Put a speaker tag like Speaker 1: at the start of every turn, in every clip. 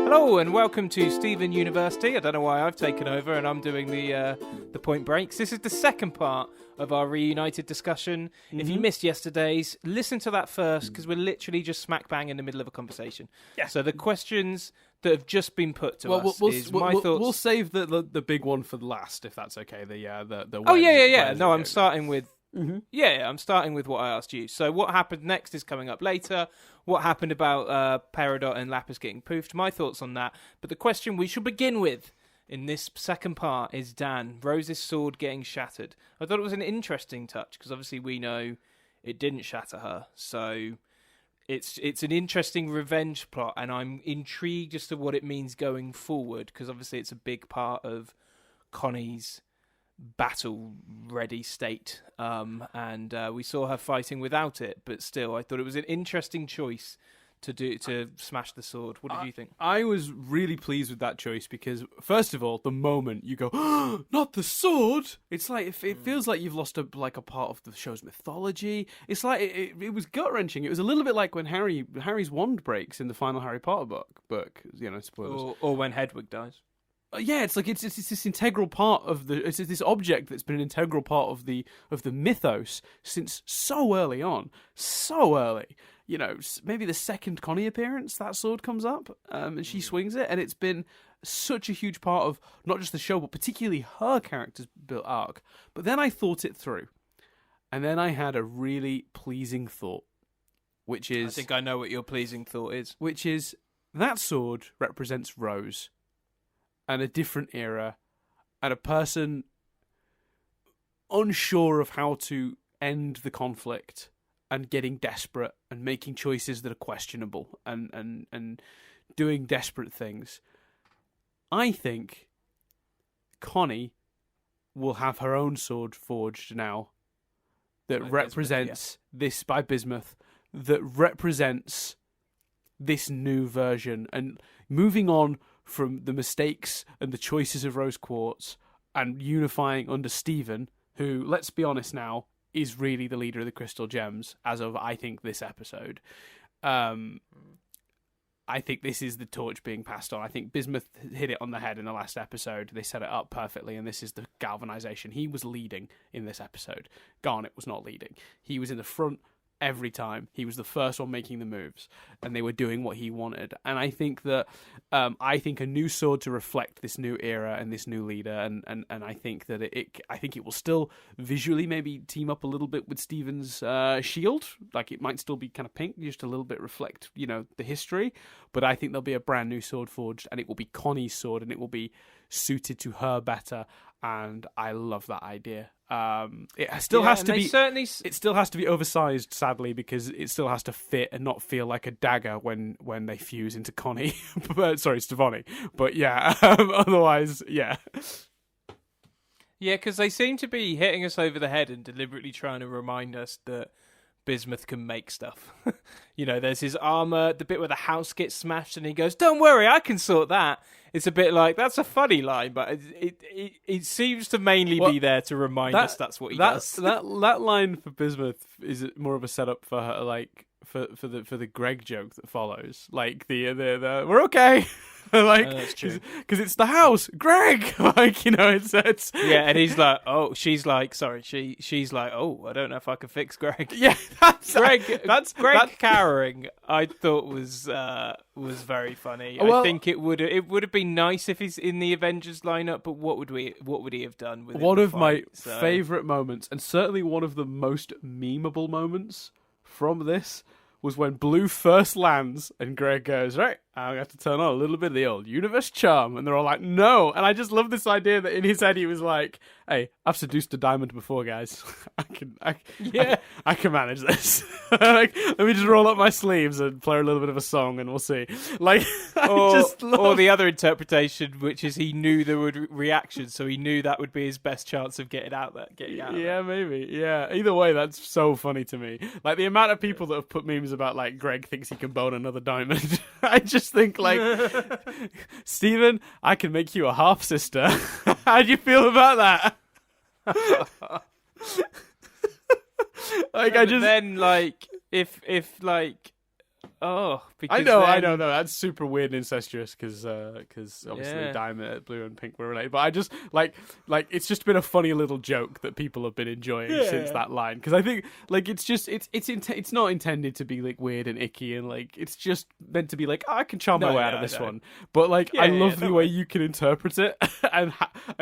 Speaker 1: Hello and welcome to Stephen University. I don't know why I've taken over and I'm doing the point breaks. This is the second part of our Reunited discussion. Mm-hmm. If you missed yesterday's, listen to that first because we're literally just smack bang in the middle of a conversation. Yeah. So the questions that have just been put to us is my thoughts.
Speaker 2: We'll save the big one for the last, if that's okay. The
Speaker 1: oh yeah. No, I'm starting with. Mm-hmm. Yeah, I'm starting with what I asked you. So what happened next is coming up later. What happened about Peridot and Lapis getting poofed? My thoughts on that. But the question we should begin with in this second part is Dan, Rose's sword getting shattered. I thought it was an interesting touch because obviously we know it didn't shatter her. So it's an interesting revenge plot, and I'm intrigued as to what it means going forward because obviously it's a big part of Connie's battle ready state, and we saw her fighting without it, but still I thought it was an interesting choice to smash the sword. What did you think?
Speaker 2: I was really pleased with that choice because first of all, the moment you go, oh, not the sword, it's like it feels like you've lost a part of the show's mythology. It's like it was gut wrenching. It was a little bit like when Harry's wand breaks in the final Harry Potter book, you know, spoilers,
Speaker 1: or when Hedwig dies.
Speaker 2: Yeah, it's like it's this integral part of it's this object that's been an integral part of the mythos since so early on, so early. You know, maybe the second Connie appearance, that sword comes up, and she swings it, and it's been such a huge part of not just the show, but particularly her character's built arc. But then I thought it through, and then I had a really pleasing thought, which is...
Speaker 1: I think I know what your pleasing thought is.
Speaker 2: Which is, that sword represents Rose, and a different era, and a person unsure of how to end the conflict, and getting desperate and making choices that are questionable and doing desperate things. I think Connie will have her own sword forged now that represents this by Bismuth, that represents this new version and moving on from the mistakes and the choices of Rose Quartz and unifying under Stephen, who, let's be honest now, is really the leader of the Crystal Gems as of, I think, this episode. I think this is the torch being passed on. I think Bismuth hit it on the head in the last episode. They set it up perfectly, and this is the galvanization. He was leading in this episode. Garnet was not leading. He was in the front every time. He was the first one making the moves, and they were doing what he wanted. And I think that I think a new sword to reflect this new era and this new leader, and I think that it will still visually maybe team up a little bit with Stephen's shield. Like it might still be kind of pink, just a little bit reflect, you know, the history. But I think there'll be a brand new sword forged, and it will be Connie's sword, and it will be suited to her better. And I love that idea. It still has to be. It still has to be oversized, sadly, because it still has to fit and not feel like a dagger when they fuse into Connie. Sorry, Stevonnie. But yeah, otherwise, yeah.
Speaker 1: Yeah, because they seem to be hitting us over the head and deliberately trying to remind us that Bismuth can make stuff. You know, there's his armor, the bit where the house gets smashed, and he goes, "Don't worry, I can sort that." It's a bit like, that's a funny line, but it seems to mainly be there to remind us that's what he does.
Speaker 2: That line for Bismuth is more of a setup for her, like for the Greg joke that follows. Like the we're okay. Like,
Speaker 1: that's true.
Speaker 2: Because it's the house, Greg. Like, you know, it's
Speaker 1: yeah, and he's like, oh, she's like, oh, I don't know if I can fix Greg.
Speaker 2: Yeah,
Speaker 1: that's Greg cowering. I thought was very funny. Well, I think it would have been nice if he's in the Avengers lineup, but what would he have done with
Speaker 2: one of my favorite moments, and certainly one of the most memeable moments from this, was when Blue first lands and Greg goes, right, I'm going to have to turn on a little bit of the old universe charm. And they're all like, no. And I just love this idea that in his head he was like, hey, I've seduced a diamond before, guys. I can manage this. Like, let me just roll up my sleeves and play a little bit of a song and we'll see. Like,
Speaker 1: or the other interpretation, which is he knew there would reactions, so he knew that would be his best chance of getting out.
Speaker 2: Yeah, maybe. Yeah. Either way, that's so funny to me. Like the amount of people that have put memes about like Greg thinks he can bone another diamond. I just think like, Stephen, I can make you a half sister. How do you feel about that?
Speaker 1: Like, no, I just then like if like because
Speaker 2: I know, that's super weird and incestuous because obviously Diamond, Blue, and Pink were related. But I just like it's just been a funny little joke that people have been enjoying since that line. Because I think like it's not intended to be like weird and icky, and like it's just meant to be like, I can charm my way out of this one. But like I love the way you can interpret it, and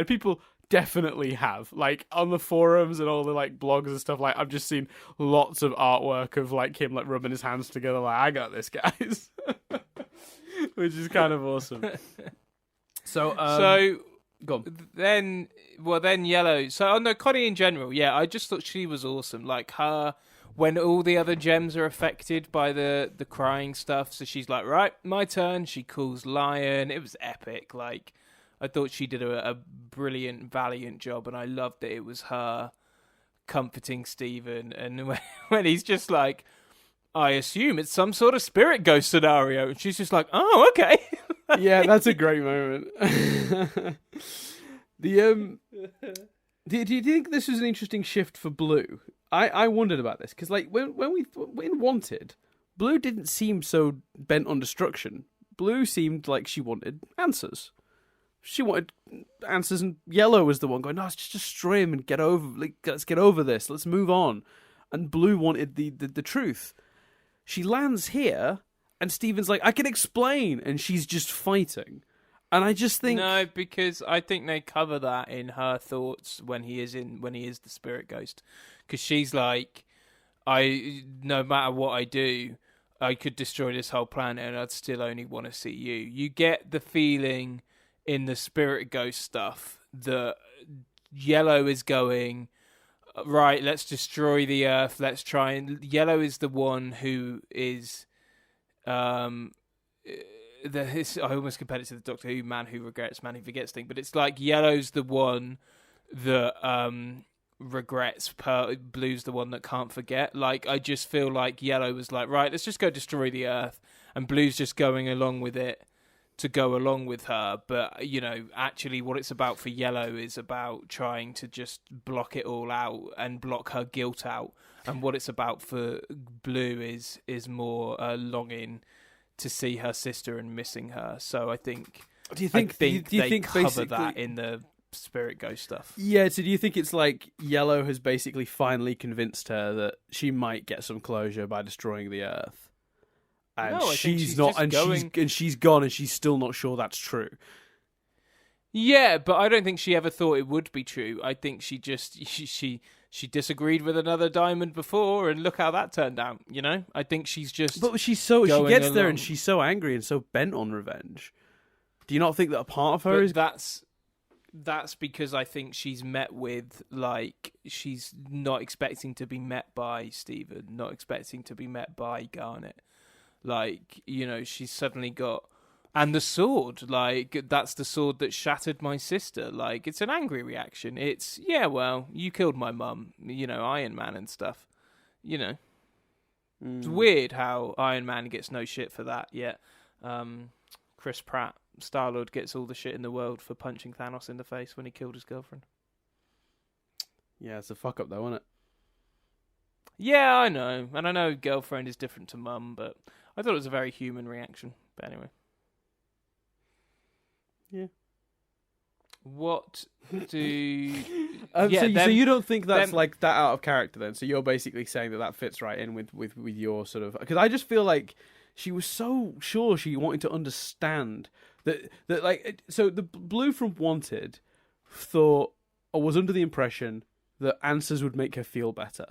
Speaker 2: people definitely have, like, on the forums and all the like blogs and stuff. Like, I've just seen lots of artwork of like him like rubbing his hands together like, I got this, guys. Which is kind of awesome. So go on.
Speaker 1: Then Yellow. So no, Connie in general, I just thought she was awesome. Like her, when all the other gems are affected by the crying stuff, so she's like, right, my turn. She calls Lion. It was epic. Like, I thought she did a brilliant, valiant job, and I loved that it was her comforting Steven. And when he's just like, I assume it's some sort of spirit ghost scenario, and she's just like, oh, okay.
Speaker 2: Yeah, that's a great moment. Do you think this was an interesting shift for Blue? I wondered about this because, like, when Wanted, Blue didn't seem so bent on destruction. Blue seemed like she wanted answers. She wanted answers, and Yellow was the one going, no, let's just destroy him and let's get over this. Let's move on. And Blue wanted the truth. She lands here, and Steven's like, I can explain, and she's just fighting. And I just think
Speaker 1: no, because I think they cover that in her thoughts when he is the spirit ghost, because she's like, no matter what I do, I could destroy this whole planet, and I'd still only want to see you. You get the feeling in the spirit ghost stuff that Yellow is going, right, let's destroy the Earth. Let's try and... Yellow is the one who is... I almost compared it to the Doctor Who man who regrets, man who forgets thing, but it's like Yellow's the one that regrets, Blue's the one that can't forget. Like, I just feel like Yellow was like, right, let's just go destroy the Earth, and Blue's just going along with it to go along with her. But, you know, actually what it's about for Yellow is about trying to just block it all out and block her guilt out. And what it's about for Blue is more longing to see her sister and missing her. So I think they cover that in the spirit ghost stuff.
Speaker 2: Yeah, so do you think it's like Yellow has basically finally convinced her that she might get some closure by destroying the Earth? And
Speaker 1: no,
Speaker 2: she's not, and she's gone, and she's still not sure that's true.
Speaker 1: Yeah, but I don't think she ever thought it would be true. I think she just she disagreed with another Diamond before, and look how that turned out. You know, I think she's just.
Speaker 2: But she gets there, and she's so angry and so bent on revenge. Do you not think that a part of her is?
Speaker 1: That's because I think she's met with, like, she's not expecting to be met by Steven, not expecting to be met by Garnet. Like, you know, she's suddenly got... And the sword, like, that's the sword that shattered my sister. Like, it's an angry reaction. It's, yeah, well, you killed my mum, you know, Iron Man and stuff. You know. It's weird how Iron Man gets no shit for that, yet Chris Pratt, Star-Lord, gets all the shit in the world for punching Thanos in the face when he killed his girlfriend.
Speaker 2: Yeah, it's a fuck-up, though, isn't it?
Speaker 1: Yeah, I know. And I know girlfriend is different to mum, but... I thought it was a very human reaction, but anyway.
Speaker 2: Yeah.
Speaker 1: What do...
Speaker 2: so you don't think that's like that out of character then? So you're basically saying that fits right in with your sort of... Because I just feel like she was so sure she wanted to understand that like... So the Blue from Wanted thought, or was under the impression that answers would make her feel better.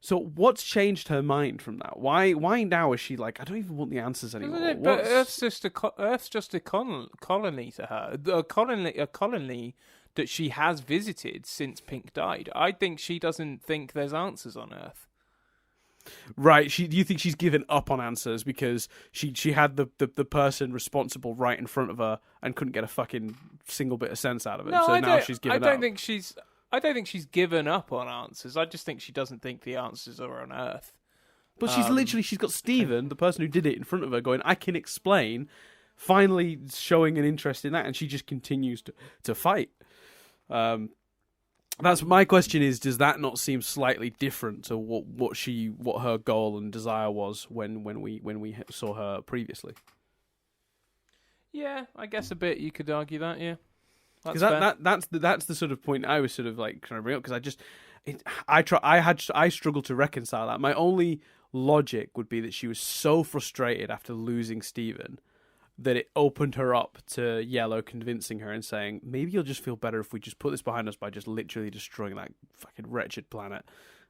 Speaker 2: So what's changed her mind from that? Why now is she like, I don't even want the answers anymore?
Speaker 1: But Earth's just a colony to her, a colony that she has visited since Pink died. I think she doesn't think there's answers on Earth.
Speaker 2: Right? Do you think she's given up on answers because she had the person responsible right in front of her and couldn't get a fucking single bit of sense out of it?
Speaker 1: No,
Speaker 2: so now she's given up.
Speaker 1: I don't think she's given up on answers. I just think she doesn't think the answers are on Earth.
Speaker 2: But she's got Steven, the person who did it, in front of her going, I can explain, finally showing an interest in that, and she just continues to fight. That's my question is, does that not seem slightly different to what her goal and desire was when we saw her previously?
Speaker 1: Yeah, I guess a bit. You could argue that. Yeah,
Speaker 2: because that's the sort of point I was sort of like trying to bring up, because I struggled to reconcile that. My only logic would be that she was so frustrated after losing Steven that it opened her up to Yellow convincing her and saying, maybe you'll just feel better if we just put this behind us by just literally destroying that fucking wretched planet.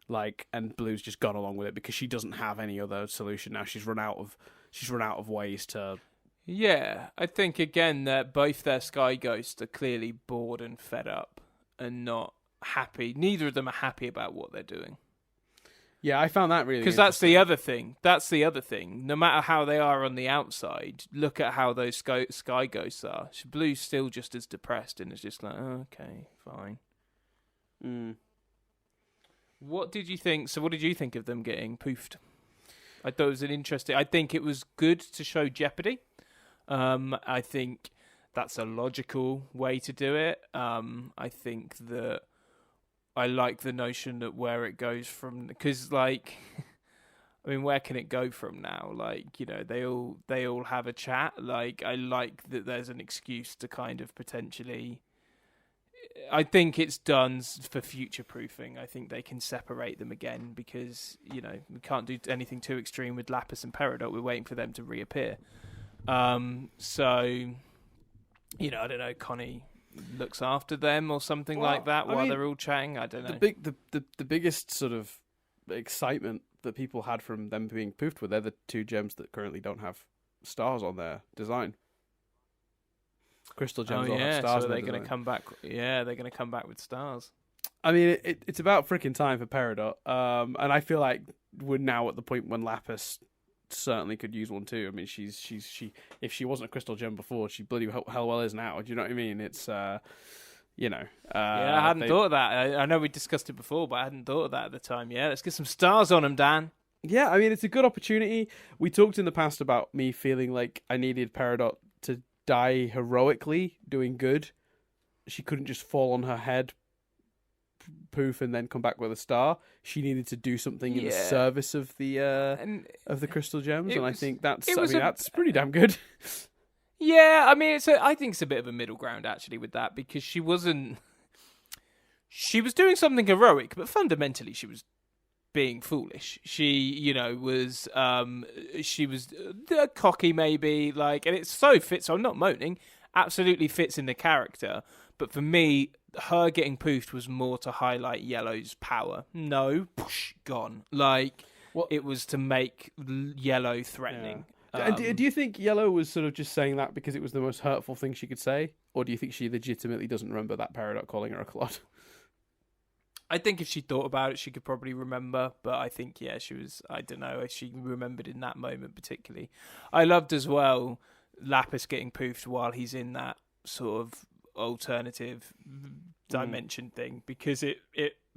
Speaker 2: Like, and Blue's just gone along with it because she doesn't have any other solution now. She's run out of ways to.
Speaker 1: Yeah, I think again that both their Sky Ghosts are clearly bored and fed up and not happy. Neither of them are happy about what they're doing.
Speaker 2: Yeah, I found that really
Speaker 1: because that's the other thing. That's the other thing. No matter how they are on the outside, look at how those Sky Ghosts are. Blue's still just as depressed and is just like, oh, okay, fine. What did you think? So, what did you think of them getting poofed? I thought it was an interesting. I think it was good to show jeopardy. I think that's a logical way to do it. I think that. I like the notion that where it goes from, because like, I mean, where can it go from now? Like, you know, they all have a chat. Like, I like that there's an excuse to kind of potentially. I think it's done for future proofing. I think they can separate them again because, you know, we can't do anything too extreme with Lapis and Peridot. We're waiting for them to reappear. So, you know, I don't know, Connie looks after them or something like that while they're all chatting. I don't know.
Speaker 2: The biggest sort of excitement that people had from them being poofed were they're the two gems that currently don't have stars on their design. Crystal gems all have stars.
Speaker 1: So they're going to come back. Yeah, they're going to come back with stars.
Speaker 2: I mean, it's about freaking time for Peridot, and I feel like we're now at the point when Lapis certainly could use one too. I mean, she if she wasn't a crystal gem before, she bloody hell well is now. Do you know what I mean? It's you know.
Speaker 1: Yeah, I hadn't thought of that. I know we discussed it before, but I hadn't thought of that at the time. Yeah, let's get some stars on them, Dan.
Speaker 2: Yeah, I mean, it's a good opportunity. We talked in the past about me feeling like I needed Peridot to die heroically, doing good. She couldn't just fall on her head, poof, and then come back with a star. She needed to do something in the service of the crystal gems, and I think that's pretty damn good.
Speaker 1: Yeah, I mean, I think it's a bit of a middle ground actually with that, because she was doing something heroic, but fundamentally she was being foolish. She, you know, was cocky maybe, like, and it so fits. So I'm not moaning. Absolutely fits in the character, but for me, her getting poofed was more to highlight Yellow's power. No, push, gone. Like, it was to make Yellow threatening.
Speaker 2: Yeah. Do you think Yellow was sort of just saying that because it was the most hurtful thing she could say? Or do you think she legitimately doesn't remember that Peridot calling her a clod?
Speaker 1: I think if she thought about it, she could probably remember. But I think, yeah, I don't know, she remembered in that moment particularly. I loved as well Lapis getting poofed while he's in that sort of alternative dimension thing, because it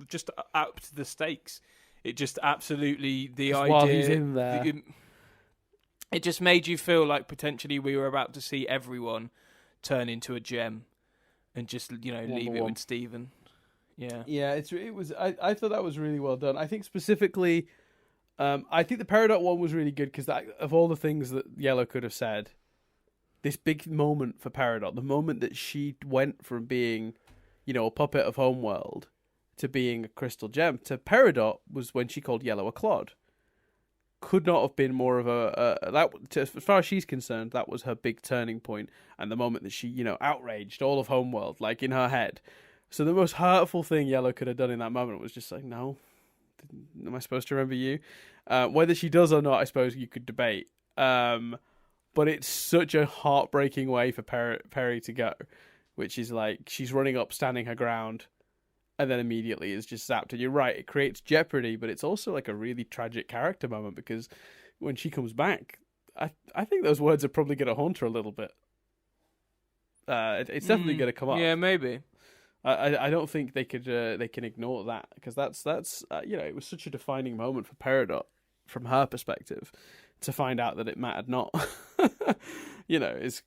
Speaker 1: just upped the stakes. It just absolutely the idea
Speaker 2: while he's in there.
Speaker 1: It just made you feel like potentially we were about to see everyone turn into a gem and just, you know, leave it with Steven. Yeah. Yeah,
Speaker 2: it was. I thought that was really well done. I think specifically, I think the Peridot one was really good because of all the things that Yellow could have said, this big moment for Peridot, the moment that she went from being, you know, a puppet of Homeworld to being a crystal gem to Peridot was when she called Yellow a clod. Could not have been more of as far as she's concerned, that was her big turning point, and the moment that she, you know, outraged all of Homeworld, like in her head. So the most hurtful thing Yellow could have done in that moment was just like, no, am I supposed to remember you? Whether she does or not, I suppose you could debate. But it's such a heartbreaking way for Perry to go, which is like she's running up, standing her ground, and then immediately is just zapped. And you're right, it creates jeopardy, but it's also like a really tragic character moment, because when she comes back, I think those words are probably going to haunt her a little bit. It's definitely going to come up.
Speaker 1: Yeah, maybe.
Speaker 2: I don't think they can ignore that, because that's you know, it was such a defining moment for Peridot from her perspective to find out that it mattered not. There must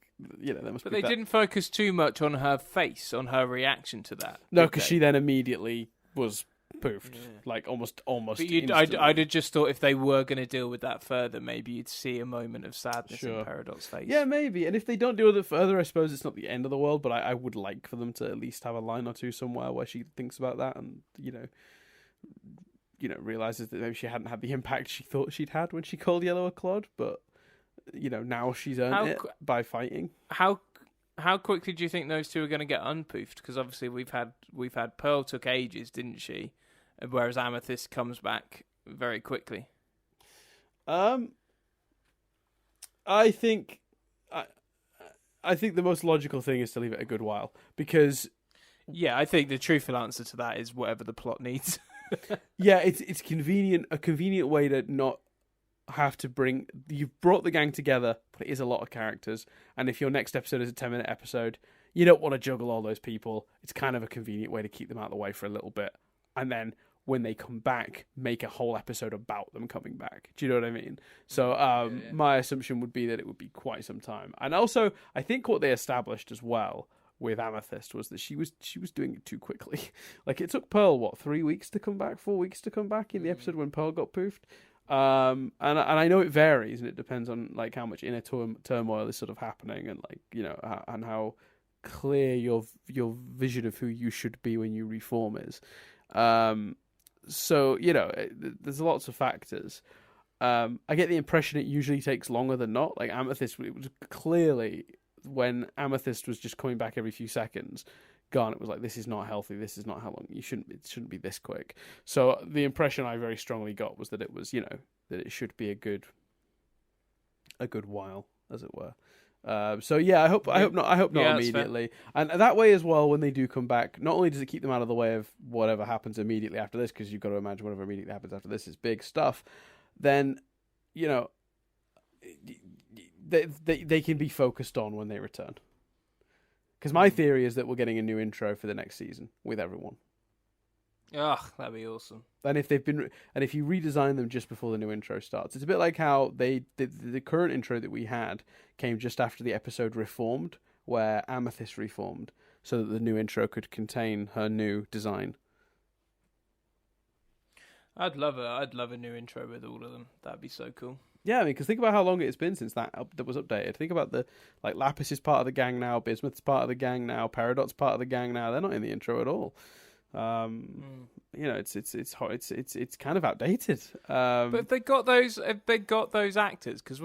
Speaker 1: But
Speaker 2: be
Speaker 1: they didn't focus too much on her face, on her reaction to that.
Speaker 2: No, because she then immediately was poofed, like almost.
Speaker 1: But I'd have just thought if they were going to deal with that further, maybe you'd see a moment of sadness in Peridot's face.
Speaker 2: Yeah, maybe. And if they don't deal with it further, I suppose it's not the end of the world. But I would like for them to at least have a line or two somewhere where she thinks about that and realizes that maybe she hadn't had the impact she thought she'd had when she called Yellow a clod, but now she's earned it by fighting.
Speaker 1: How quickly do you think those two are going to get unpoofed? Because obviously we've had Pearl took ages, didn't she? Whereas Amethyst comes back very quickly.
Speaker 2: I think the most logical thing is to leave it a good while, because
Speaker 1: I think the truthful answer to that is whatever the plot needs.
Speaker 2: Yeah, it's convenient, a convenient way to not have to bring. You've brought the gang together, but it is a lot of characters, and if your next episode is a 10-minute episode, you don't want to juggle all those people. It's kind of a convenient way to keep them out of the way for a little bit, and then when they come back, make a whole episode about them coming back. Do you know what I mean? So my assumption would be that it would be quite some time. And also, I think what they established as well with Amethyst was that she was doing it too quickly. Like, it took Pearl 3 weeks to come back, 4 weeks to come back in the episode when Pearl got poofed. And I know it varies, and it depends on like how much inner turmoil is sort of happening, and like and how clear your vision of who you should be when you reform is. So there's lots of factors. I get the impression it usually takes longer than not. Like Amethyst, it was clearly when Amethyst was just coming back every few seconds. Garnet was like, "This is not healthy. This is not how long it shouldn't be this quick." So the impression I very strongly got was that it was, that it should be a good while, as it were. So yeah, I hope not immediately, and that way as well. When they do come back, not only does it keep them out of the way of whatever happens immediately after this, because you've got to imagine whatever immediately happens after this is big stuff. Then, they can be focused on when they return. Because my theory is that we're getting a new intro for the next season with everyone.
Speaker 1: Ugh, that'd be awesome.
Speaker 2: And if you redesign them just before the new intro starts, it's a bit like how the current intro that we had came just after the episode Reformed, where Amethyst reformed, so that the new intro could contain her new design.
Speaker 1: I'd love a new intro with all of them. That'd be so cool.
Speaker 2: Yeah, I mean, because think about how long it's been since that was updated. Think about Lapis is part of the gang now, Bismuth's part of the gang now, Peridot's part of the gang now. They're not in the intro at all. It's kind of outdated.
Speaker 1: But they got those actors, because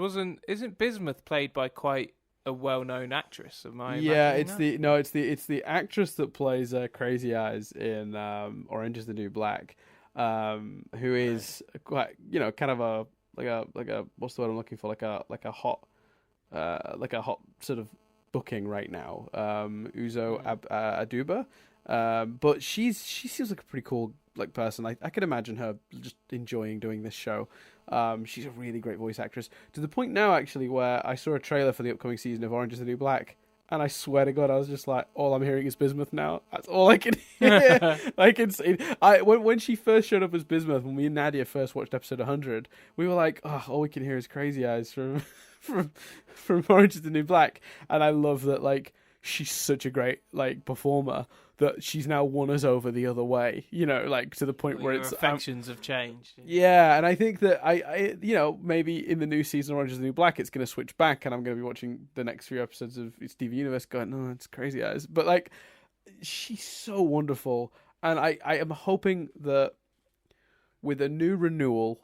Speaker 1: isn't Bismuth played by quite a well-known actress? It's the actress that plays Crazy Eyes in Orange Is the New Black, who is quite kind of a what's the word I'm looking for, like a hot sort of booking right now, Uzo Aduba. But she seems like a pretty cool person. I could imagine her just enjoying doing this show. She's a really great voice actress, to the point now actually where I saw a trailer for the upcoming season of Orange Is the New Black, and I swear to God, I was just like, all I'm hearing is Bismuth now. That's all I can hear. When she first showed up as Bismuth, when me and Nadia first watched episode 100, we were like, oh, all we can hear is Crazy Eyes from Orange Is the New Black. And I love that, she's such a great performer that she's now won us over the other way, to the point where it's affections have changed.
Speaker 2: Yeah, and I think that I maybe in the new season of Orange Is the New Black it's going to switch back, and I'm going to be watching the next few episodes of Steven Universe going, no, it's Crazy Eyes. But she's so wonderful, and I am hoping that with a new renewal,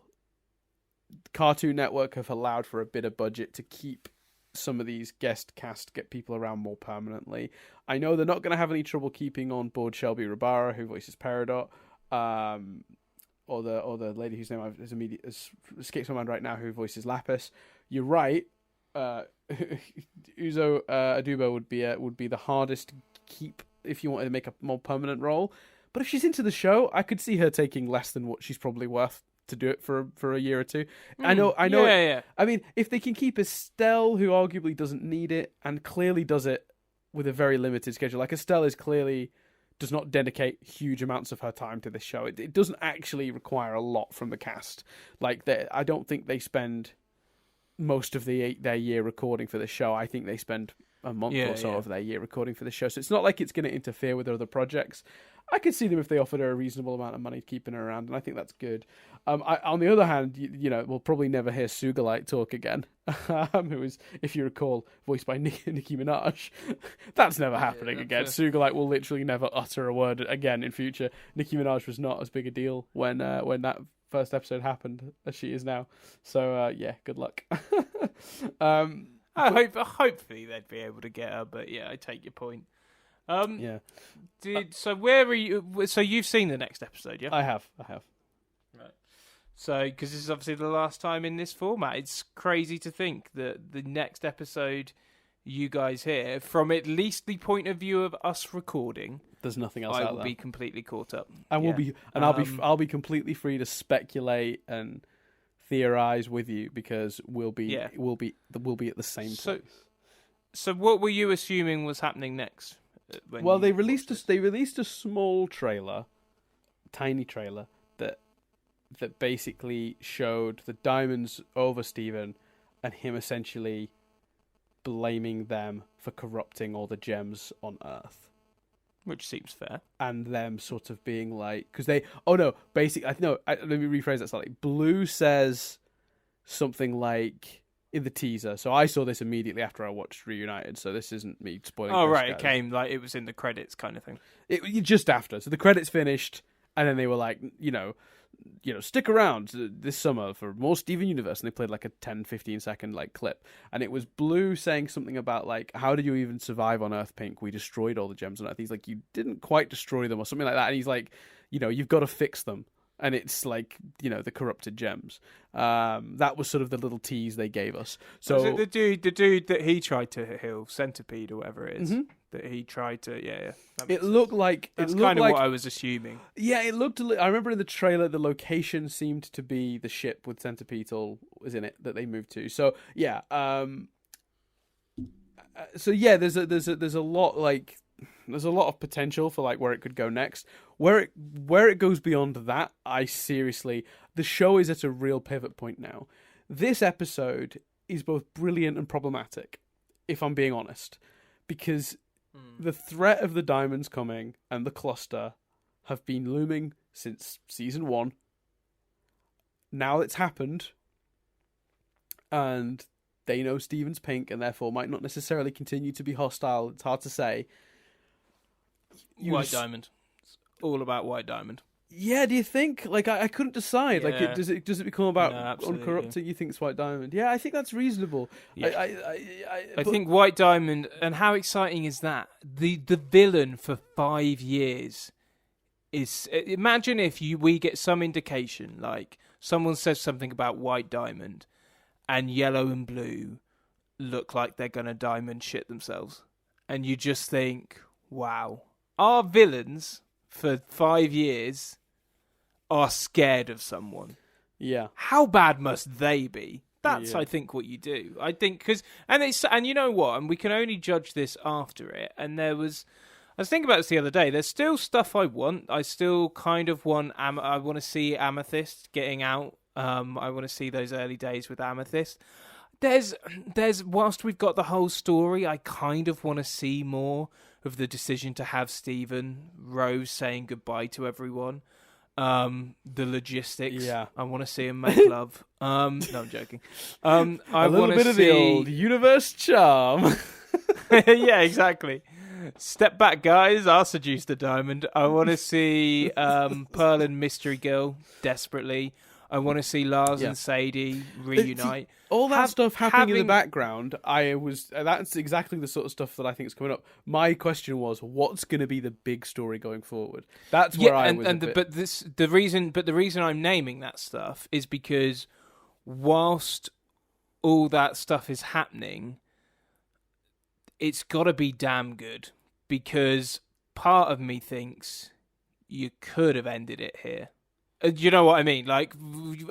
Speaker 2: Cartoon Network have allowed for a bit of budget to keep some of these guest cast, get people around more permanently. I know they're not going to have any trouble keeping on board Shelby Rabara, who voices Peridot, or the lady whose name has escapes my mind right now, who voices Lapis. You're right. Uzo Aduba would be the hardest to keep if you wanted to make a more permanent role. But if she's into the show, I could see her taking less than what she's probably worth to do it for a year or two. I know.
Speaker 1: Yeah.
Speaker 2: I mean, if they can keep Estelle, who arguably doesn't need it and clearly does it with a very limited schedule, Estelle does not dedicate huge amounts of her time to this show. It doesn't actually require a lot from the cast. I don't think they spend most of their year recording for the show. I think they spend a month or so of their year recording for the show. So it's not like it's going to interfere with other projects. I could see them if they offered her a reasonable amount of money keeping her around, and I think that's good. On the other hand, we'll probably never hear Sugalite talk again, who is, if you recall, voiced by Nicki Minaj. That's never happening again. Sugalite will literally never utter a word again in future. Nicki Minaj was not as big a deal when that first episode happened as she is now. So good luck.
Speaker 1: Hopefully they'd be able to get her, but I take your point. So where are you? So you've seen the next episode, yeah?
Speaker 2: I have.
Speaker 1: Right. So because this is obviously the last time in this format, it's crazy to think that the next episode you guys hear, from at least the point of view of us recording,
Speaker 2: there's nothing else.
Speaker 1: I will be completely caught up.
Speaker 2: I'll be completely free to speculate and theorize with you because we'll be at the same place.
Speaker 1: So what were you assuming was happening next?
Speaker 2: They released a small trailer, tiny trailer that basically showed the diamonds over Steven and him essentially blaming them for corrupting all the gems on Earth.
Speaker 1: Which seems fair.
Speaker 2: And them sort of being like, because let me rephrase that slightly. Blue says something like, in the teaser, so I saw this immediately after I watched Reunited, so this isn't me spoiling.
Speaker 1: Oh right, it came like it was in the credits kind of thing.
Speaker 2: It just after, so the credits finished, and then they were like, stick around this summer for more Steven Universe, and they played like a 10-15 second like clip, and it was Blue saying something about like, how did you even survive on Earth, Pink? We destroyed all the gems on Earth. He's like, you didn't quite destroy them, or something like that, and he's like, you've got to fix them. And it's like, the corrupted gems. That was sort of the little tease they gave us. So
Speaker 1: was it the dude that he tried to heal, Centipede or whatever it is, that he tried to,
Speaker 2: It looked like
Speaker 1: that's kind of what I was assuming.
Speaker 2: Yeah, it looked. I remember in the trailer, the location seemed to be the ship with Centipede was in it that they moved to. So yeah, there's a lot like. There's a lot of potential for like where it could go next. Where it goes beyond that, the show is at a real pivot point now. This episode is both brilliant and problematic, if I'm being honest, because the threat of the diamonds coming and the cluster have been looming since season 1. Now it's happened, and they know Steven's pink and therefore might not necessarily continue to be hostile. It's hard to say.
Speaker 1: Diamond. It's all about White Diamond.
Speaker 2: Yeah, do you think? Like, I couldn't decide. Yeah. Like, does it become about uncorrupted? You think it's White Diamond? Yeah, I think that's reasonable. Yeah.
Speaker 1: I think White Diamond, and how exciting is that? The villain for 5 years is. Imagine if we get some indication, like someone says something about White Diamond, and Yellow and Blue look like they're gonna diamond shit themselves, and you just think, wow. Our villains for 5 years are scared of someone.
Speaker 2: Yeah.
Speaker 1: How bad must they be? That's, I think, what you do. I think, and you know what? And we can only judge this after it. And I was thinking about this the other day. There's still stuff I want. I still kind of want, I want to see Amethyst getting out. I want to see those early days with Amethyst. There's, whilst we've got the whole story, I kind of want to see more of the decision to have Steven, Rose saying goodbye to everyone, the logistics.
Speaker 2: Yeah,
Speaker 1: I want to see him make love. No, I'm joking. I
Speaker 2: a little bit of the old universe charm.
Speaker 1: Yeah, exactly. Step back, guys. I'll seduce the diamond. I want to see Pearl and Mystery Girl desperately. I want to see Lars and Sadie reunite.
Speaker 2: All that stuff happening in the background, that's exactly the sort of stuff that I think is coming up. My question was, what's going to be the big story going forward? That's where I was.
Speaker 1: The reason I'm naming that stuff is because whilst all that stuff is happening, it's got to be damn good, because part of me thinks you could have ended it here. You know what I mean? Like,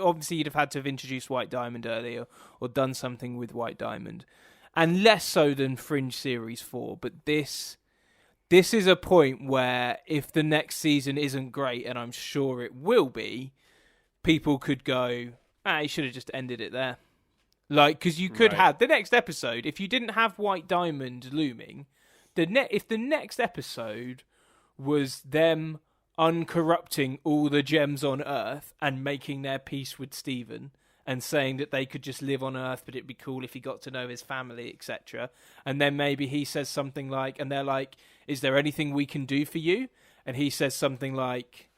Speaker 1: obviously you'd have had to have introduced White Diamond earlier or done something with White Diamond. And less so than Fringe Series 4. But this is a point where if the next season isn't great, and I'm sure it will be, people could go, you should have just ended it there. Like, because you could
Speaker 2: Right.
Speaker 1: have the next episode, if you didn't have White Diamond looming, if the next episode was them uncorrupting all the gems on Earth and making their peace with Steven and saying that they could just live on Earth, but it'd be cool if he got to know his family, etc. And then maybe he says something like, and they're like, is there anything we can do for you? And he says something like,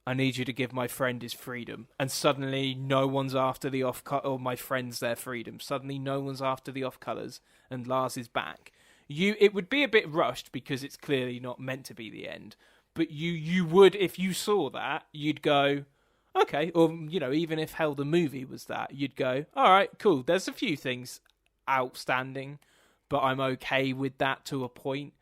Speaker 1: I need you to give my friend his freedom. And suddenly no one's after the or my friends their freedom. Suddenly no one's after the off-colors and Lars is back. It would be a bit rushed because it's clearly not meant to be the end. But you would, if you saw that, you'd go, okay. Or, even if Hell the movie was that, you'd go, all right, cool. There's a few things outstanding, but I'm okay with that to a point.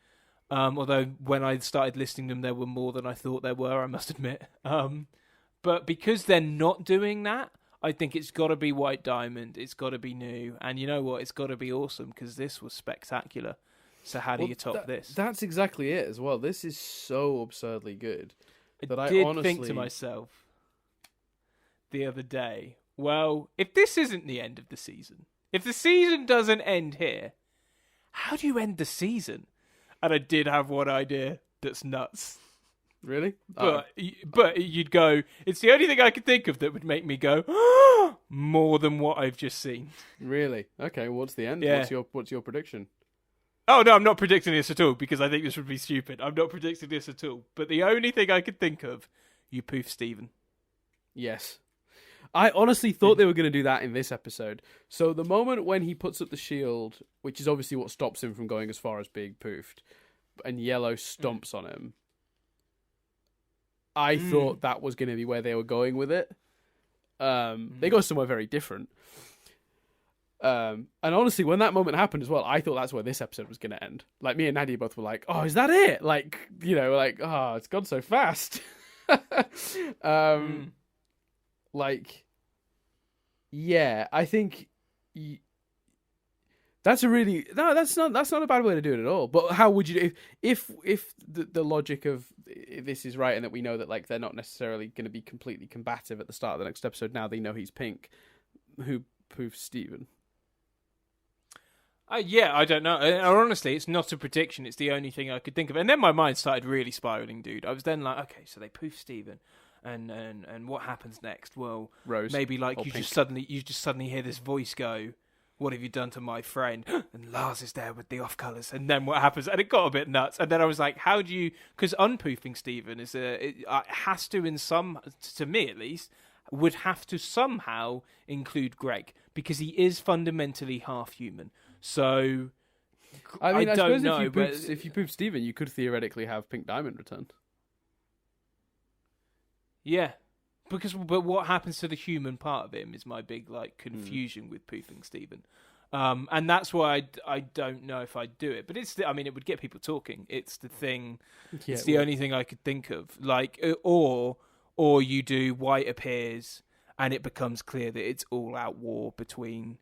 Speaker 1: Although when I started listing them, there were more than I thought there were, I must admit. But because they're not doing that, I think it's got to be White Diamond. It's got to be new. And you know what? It's got to be awesome because this was spectacular. So how do you top this?
Speaker 2: That's exactly it as well. This is so absurdly good that I
Speaker 1: did
Speaker 2: honestly
Speaker 1: think to myself the other day, well, if this isn't the end of the season, if the season doesn't end here, how do you end the season? And I did have one idea that's nuts.
Speaker 2: Really?
Speaker 1: But you'd go, it's the only thing I could think of that would make me go, more than what I've just seen.
Speaker 2: Really? Okay, what's the end?
Speaker 1: Yeah.
Speaker 2: What's your prediction?
Speaker 1: Oh, no, I'm not predicting this at all because I think this would be stupid. I'm not predicting this at all. But the only thing I could think of, you poof Steven.
Speaker 2: Yes. I honestly thought they were going to do that in this episode. So the moment when he puts up the shield, which is obviously what stops him from going as far as being poofed, and Yellow stomps on him, I thought that was going to be where they were going with it. They go somewhere very different. And honestly, when that moment happened as well, I thought that's where this episode was going to end. Like, me and Nadia both were like, oh, is that it? Like, oh, it's gone so fast. Like, yeah, I think that's a really that's not a bad way to do it at all. But how would you do if the logic of this is right and that we know that like they're not necessarily going to be completely combative at the start of the next episode? Now they know he's pink. Who poofs Steven?
Speaker 1: Yeah, I don't know. Honestly, it's not a prediction. It's the only thing I could think of. And then my mind started really spiraling, dude. I was then like, okay, so they poof Steven. And what happens next? Well,
Speaker 2: Rose,
Speaker 1: maybe like you just suddenly hear this voice go, "What have you done to my friend?" And Lars is there with the off colors. And then what happens? And it got a bit nuts. And then I was like, "How do you?" Because unpoofing Steven it has to, to me at least, would have to somehow include Greg because he is fundamentally half human. So
Speaker 2: I mean, I
Speaker 1: don't
Speaker 2: suppose
Speaker 1: know.
Speaker 2: If you poof Steven, you could theoretically have Pink Diamond return.
Speaker 1: Yeah, but what happens to the human part of him is my big like confusion with poofing Steven, and that's why I don't know if I'd do it. But it would get people talking. It's the thing.
Speaker 2: Yeah,
Speaker 1: it's the only thing I could think of. Like, or you do White appears, and it becomes clear that it's all out war between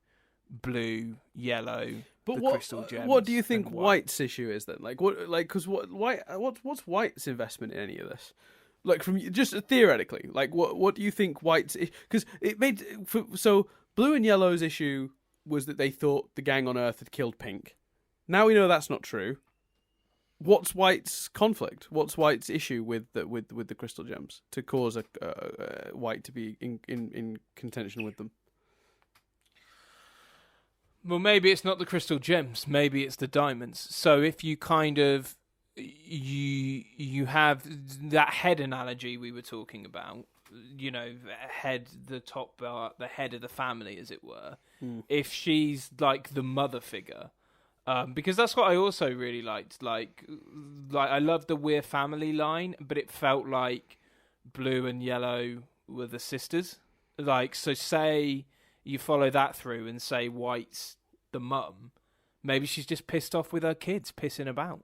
Speaker 1: Blue, Yellow.
Speaker 2: But
Speaker 1: Crystal Gems
Speaker 2: what do you think
Speaker 1: and
Speaker 2: White's issue is then? Like because what's White's investment in any of this? Like from just theoretically, like what do you think White's? Because it made so Blue and Yellow's issue was that they thought the gang on Earth had killed Pink. Now we know that's not true. What's White's conflict? What's White's issue with the crystal gems to cause a White to be in contention with them?
Speaker 1: Well, maybe it's not the crystal gems. Maybe it's the diamonds. So if you kind of you have that head analogy we were talking about, head, the top part, the head of the family, as it were. If she's like the mother figure, because that's what I also really liked. Like I loved the "we're family" line, but it felt like Blue and Yellow were the sisters. Like, so say you follow that through and say White's the mum, maybe she's just pissed off with her kids pissing about.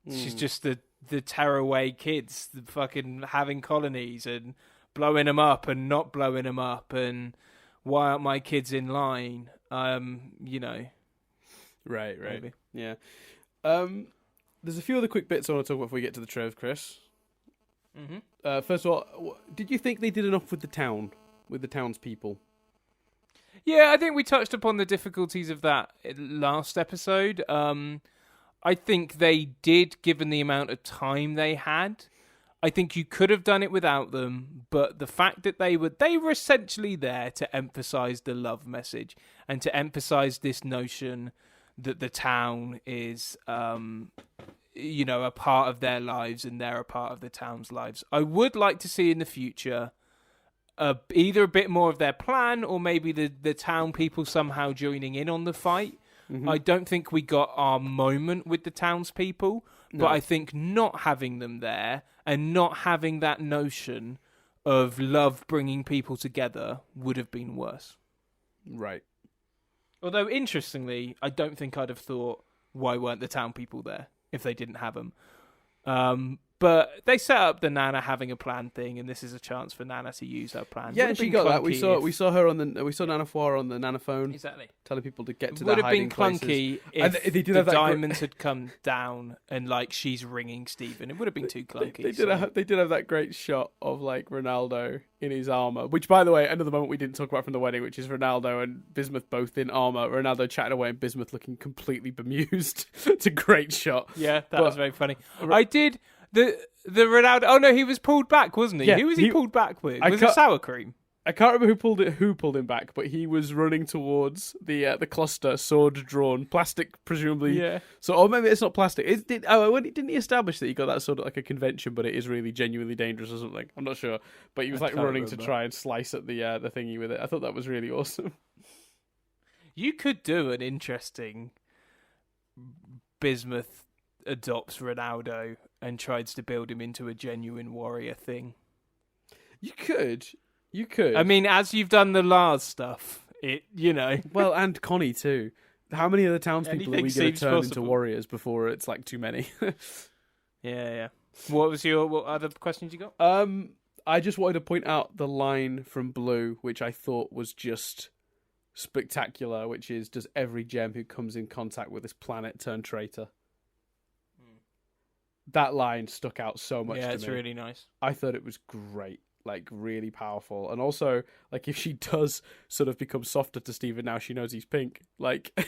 Speaker 1: She's just the tearaway kids, the fucking having colonies and blowing them up and not blowing them up, and why aren't my kids in line?
Speaker 2: Right.
Speaker 1: Maybe.
Speaker 2: Yeah. There's a few other quick bits I want to talk about before we get to the Trev, Chris.
Speaker 1: Mm-hmm.
Speaker 2: First of all, did you think they did enough with the townspeople?
Speaker 1: Yeah, I think we touched upon the difficulties of that last episode. I think they did, given the amount of time they had. I think you could have done it without them, but the fact that they were essentially there to emphasize the love message and to emphasize this notion that the town is, a part of their lives and they're a part of the town's lives. I would like to see in the future either a bit more of their plan or maybe the town people somehow joining in on the fight. Mm-hmm. I don't think we got our moment with the townspeople, but I think not having them there and not having that notion of love bringing people together would have been worse.
Speaker 2: Right.
Speaker 1: Although, interestingly, I don't think I'd have thought, why weren't the town people there if they didn't have them? But they set up the Nana having a plan thing, and this is a chance for Nana to use her plan.
Speaker 2: Yeah, and she got that. We saw her on the Nana Foire on the Nana phone,
Speaker 1: exactly,
Speaker 2: telling people to get to their hiding places.
Speaker 1: Would have been clunky if the diamonds had come down and like she's ringing Stephen. It would have been too clunky.
Speaker 2: They did have that great shot of like Ronaldo in his armor, which, by the way, another moment we didn't talk about from the wedding, which is Ronaldo and Bismuth both in armor. Ronaldo chatting away and Bismuth looking completely bemused. It's a great shot.
Speaker 1: Yeah, that was very funny. I did. The Ronaldo. Oh no, he was pulled back, wasn't he?
Speaker 2: Yeah,
Speaker 1: who was he pulled back with? Was it sour cream?
Speaker 2: I can't remember who pulled him back, but he was running towards the cluster, sword drawn, plastic presumably.
Speaker 1: Yeah.
Speaker 2: So, or maybe it's not plastic. Didn't he establish that he got that sort of like a convention, but it is really genuinely dangerous or something? I'm not sure, but he was like running to try and slice at the thingy with it. I thought that was really awesome.
Speaker 1: You could do an interesting Bismuth adopts Ronaldo and tries to build him into a genuine warrior thing. You could. I mean, as you've done the Lars stuff,
Speaker 2: Well, and Connie too. How many of the townspeople are we going to turn into warriors before it's like too many?
Speaker 1: Yeah. What other questions you got?
Speaker 2: I just wanted to point out the line from Blue, which I thought was just spectacular, which is, does every gem who comes in contact with this planet turn traitor? That line stuck out so much to me.
Speaker 1: Yeah, it's really nice.
Speaker 2: I thought it was great, like really powerful. And also, like if she does sort of become softer to Steven now she knows he's pink, like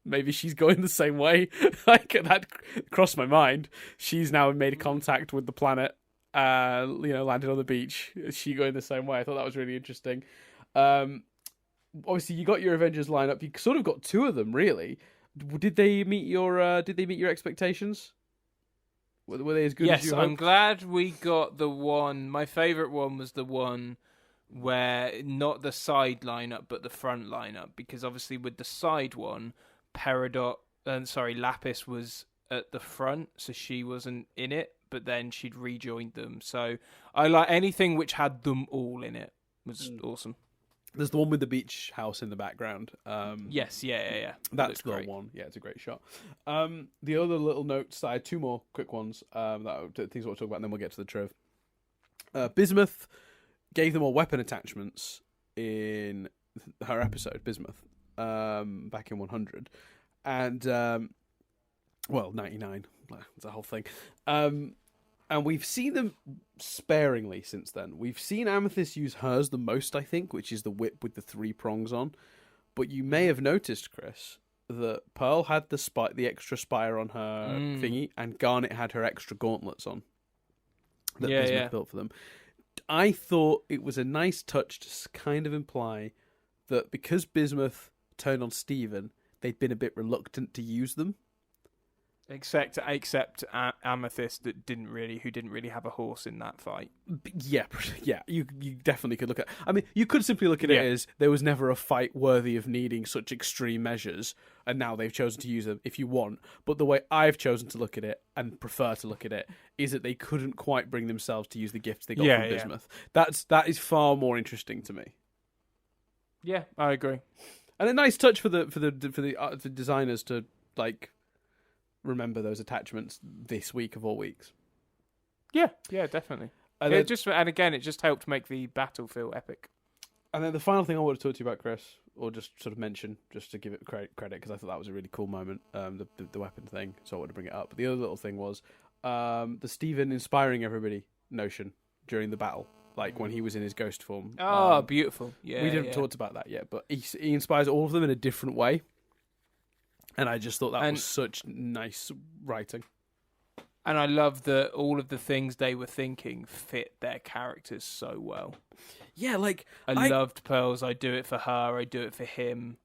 Speaker 2: maybe she's going the same way. Like that crossed my mind. She's now made contact with the planet, landed on the beach. Is she going the same way? I thought that was really interesting. Obviously you got your Avengers lineup. You sort of got two of them, really. Did they meet your expectations? Were they as good as you hoped?
Speaker 1: Yes, I'm glad we got the one. My favourite one was the one where not the side lineup, but the front lineup. Because obviously with the side one, Lapis was at the front, so she wasn't in it, but then she'd rejoined them. So I like anything which had them all in it. Was awesome.
Speaker 2: There's the one with the beach house in the background.
Speaker 1: Yes, yeah.
Speaker 2: That's the one. Yeah, it's a great shot. The other little notes, I had two more quick ones, things I want to talk about, and then we'll get to the triv. Bismuth gave them all weapon attachments in her episode, Bismuth, back in 100. And, 99. It's a whole thing. And we've seen them sparingly since then. We've seen Amethyst use hers the most, I think, which is the whip with the 3 prongs on. But you may have noticed, Chris, that Pearl had the extra spire on her thingy, and Garnet had her extra gauntlets on that Bismuth built for them. I thought it was a nice touch to kind of imply that because Bismuth turned on Steven, they'd been a bit reluctant to use them.
Speaker 1: Except Amethyst who didn't really have a horse in that fight.
Speaker 2: Yeah, you definitely could look at. I mean, you could simply look at it as there was never a fight worthy of needing such extreme measures, and now they've chosen to use them. If you want, but the way I've chosen to look at it and prefer to look at it is that they couldn't quite bring themselves to use the gifts they got from Bismuth. That is far more interesting to me.
Speaker 1: Yeah, I agree.
Speaker 2: And a nice touch for the designers to like remember those attachments this week of all weeks.
Speaker 1: Yeah, definitely. And it just helped make the battle feel epic.
Speaker 2: And then the final thing I want to talk to you about, Chris, or just sort of mention, just to give it credit, because I thought that was a really cool moment, the weapon thing, so I wanted to bring it up. But the other little thing was the Steven inspiring everybody notion during the battle. like when he was in his ghost form.
Speaker 1: Oh, beautiful. Yeah,
Speaker 2: we haven't talked about that yet, but he inspires all of them in a different way. And I just thought that was such nice writing.
Speaker 1: And I love that all of the things they were thinking fit their characters so well.
Speaker 2: Yeah, like...
Speaker 1: I loved Pearls. I do it for her. I do it for him.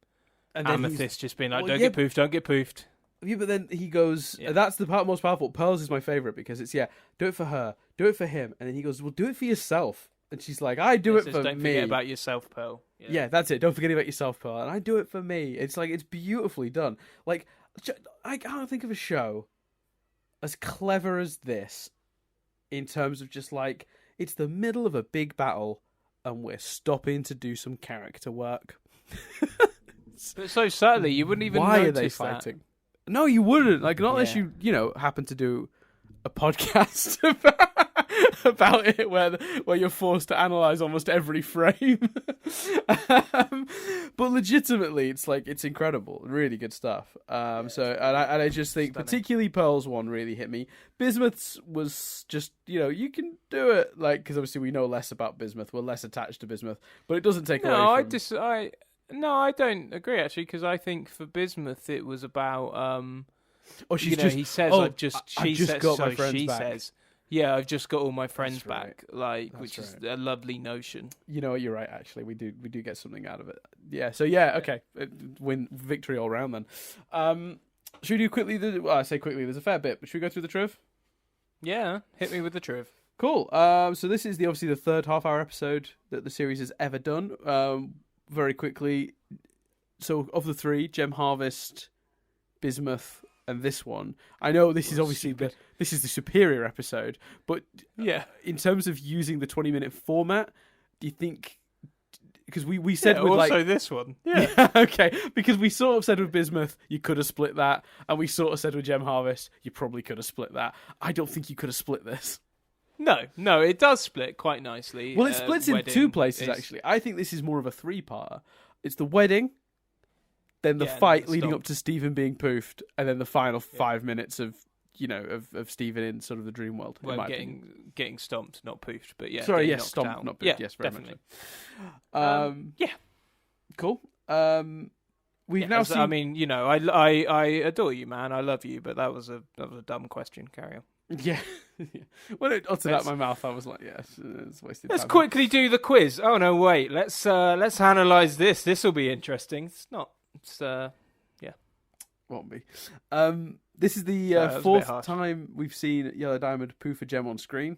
Speaker 1: And Amethyst just being like, don't get poofed.
Speaker 2: Yeah, but then he goes, that's the most powerful. Pearls is my favourite because it's, do it for her, do it for him. And then he goes, well, do it for yourself. And she's like, I do it for
Speaker 1: don't
Speaker 2: me.
Speaker 1: Forget about yourself, Pearl.
Speaker 2: Yeah, that's it. Don't forget about yourself, Pearl. And I do it for me. It's like, it's beautifully done. Like, I can't think of a show as clever as this in terms of just like, it's the middle of a big battle and we're stopping to do some character work.
Speaker 1: But so subtly, you wouldn't even
Speaker 2: Why
Speaker 1: notice
Speaker 2: are they fighting? No, you wouldn't. Like, not unless you happen to do a podcast about it where you're forced to analyze almost every frame. But legitimately, it's incredible, really good stuff. I just think stunning. Particularly Pearl's one really hit me. Bismuth's was just you can do it, like, because obviously we know less about Bismuth, we're less attached to Bismuth, but it doesn't take away from...
Speaker 1: No, I don't agree actually, because I think for Bismuth it was about
Speaker 2: he says
Speaker 1: I've just got my friends back. I've just got all my friends back, which is a lovely notion. You know what, you're right actually. We do get something out of it. Yeah, so okay. Win victory all round then. Should we do quickly I say quickly, there's a fair bit, but should we go through the triv? Yeah, hit me with the triv. Cool. So this is obviously the third half-hour episode that the series has ever done. Very quickly, so of the three, Gem Harvest, Bismuth, and this one, I know this is obviously this is the superior episode, but in terms of using the 20-minute format, do you think? Because we said with also this one, okay, because we sort of said with Bismuth you could have split that, and we sort of said with Gem Harvest you probably could have split that. I don't think you could have split this. No, it does split quite nicely. Well, it splits in two places, actually. I think this is more of a three-parter. It's the wedding, then the fight leading up to Stephen being poofed, and then the final 5 minutes of Stephen in sort of the dream world. Well, getting stomped, not poofed, but stomped, out. Not poofed. Yeah, yes, very definitely. Much so. Cool. We've now seen... I mean, I adore you, man. I love you, but that was a dumb question. Carry on. Yeah. When it uttered out my mouth, I was like, yes, it's wasted time. Let's quickly do the quiz. Oh, no, wait. Let's analyse this. This will be interesting. It's not. It's, won't be. This is the fourth time we've seen Yellow Diamond poof a gem on screen.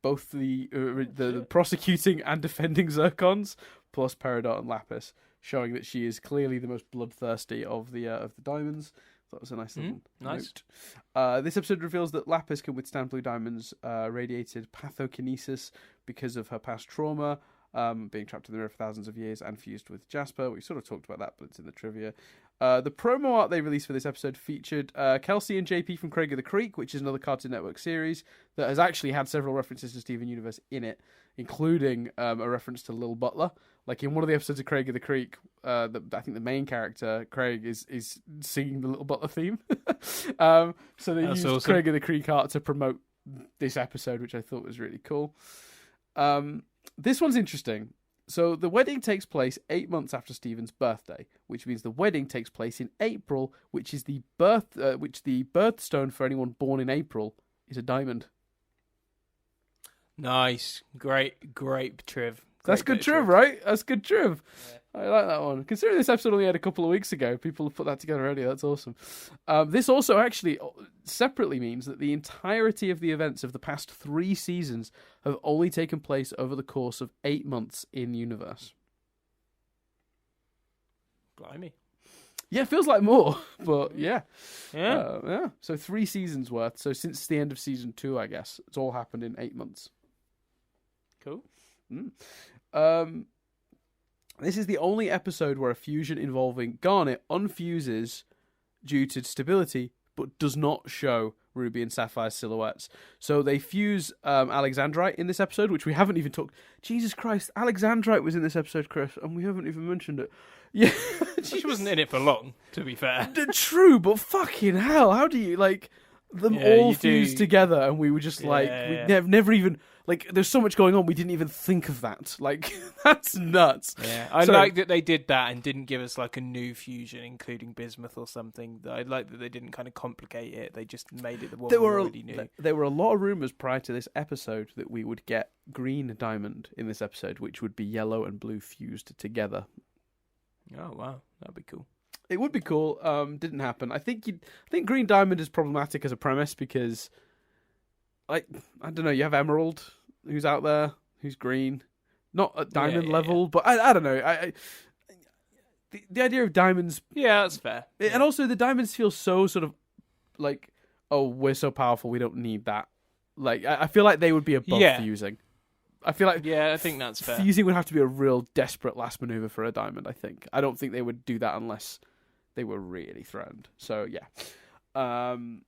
Speaker 1: Both the prosecuting and defending Zircons, plus Peridot and Lapis, showing that she is clearly the most bloodthirsty of the diamonds. That was a nice little note. This episode reveals that Lapis can withstand Blue Diamond's radiated pathokinesis because of her past trauma, being trapped in the mirror for thousands of years and fused with Jasper. We sort of talked about that, but it's in the trivia. The promo art they released for this episode featured Kelsey and JP from Craig of the Creek, which is another Cartoon Network series that has actually had several references to Steven Universe in it, including a reference to Lil Butler. Like in one of the episodes of Craig of the Creek, I think the main character, Craig, is singing the Little Butler theme. So they used awesome. Craig of the Creek art to promote this episode, which I thought was really cool. This one's interesting. So the wedding takes place 8 months after Stephen's birthday, which means the wedding takes place in April, which is the birthstone for anyone born in April is a diamond. Nice, great triv. That's good triv, right? That's good triv. Yeah. I like that one. Considering this episode only had a couple of weeks ago, people have put that together already. That's awesome. This also actually separately means that the entirety of the events of the past 3 seasons have only taken place over the course of 8 months in universe. Blimey. Yeah, it feels like more, but yeah. So 3 seasons worth. So since the end of season 2, I guess it's all happened in 8 months. Cool. This is the only episode where a fusion involving Garnet unfuses due to stability, but does not show Ruby and Sapphire's silhouettes. So they fuse Alexandrite in this episode, which we haven't even talked... Jesus Christ, Alexandrite was in this episode, Chris, and we haven't even mentioned it. Yeah, she wasn't in it for long, to be fair. True, but fucking hell, how do you, like...
Speaker 2: them
Speaker 1: Yeah,
Speaker 2: all
Speaker 1: you
Speaker 2: fused
Speaker 1: do.
Speaker 2: together, and we were just like,
Speaker 1: Yeah.
Speaker 2: we never even, like, there's so much going on, we didn't even think of that. Like, that's nuts.
Speaker 1: Yeah, I
Speaker 2: So-
Speaker 1: like that they did that and didn't give us like a new fusion, including bismuth or something. I like that they didn't kind of complicate it. They just made it the one we already knew.
Speaker 2: There were a lot of rumours prior to this episode that we would get green diamond in this episode, which would be yellow and blue fused together.
Speaker 1: Oh wow, that'd be cool.
Speaker 2: It would be cool. Didn't happen. I think green diamond is problematic as a premise because, like, I don't know. You have Emerald, who's out there, who's green, not at diamond level, but I don't know. The idea of diamonds,
Speaker 1: Yeah, that's fair.
Speaker 2: and also the diamonds feel so sort of like, oh, we're so powerful, we don't need that. Like, I feel like they would be above fusing. I feel like
Speaker 1: I think that's fair.
Speaker 2: fusing would have to be a real desperate last maneuver for a diamond. I don't think they would do that unless they were really threatened. So yeah, and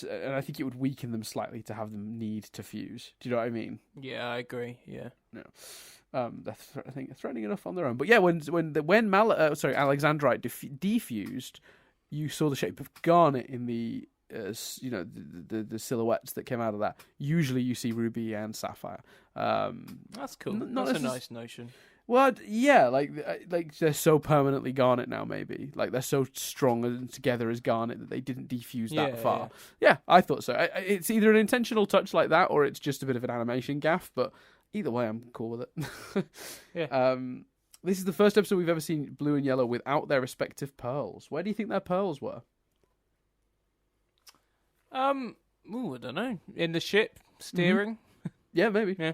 Speaker 2: I think it would weaken them slightly to have them need to fuse. Do you know what I mean?
Speaker 1: Yeah, I agree. Yeah.
Speaker 2: No, I think they're threatening enough on their own. But yeah, when Alexandrite defused, you saw the shape of garnet in the the silhouettes that came out of that. Usually you see ruby and sapphire.
Speaker 1: That's cool. That's a nice notion.
Speaker 2: Well, yeah, like they're so permanently garnet now. Maybe like they're so strong and together as garnet that they didn't defuse that far. Yeah, I thought so. It's either an intentional touch like that or it's just a bit of an animation gaff. But either way, I'm cool with it.
Speaker 1: Yeah.
Speaker 2: This is the first episode we've ever seen blue and yellow without their respective pearls. Where do you think their pearls were?
Speaker 1: I don't know. In the ship, steering.
Speaker 2: Mm-hmm. Yeah, maybe.
Speaker 1: Yeah.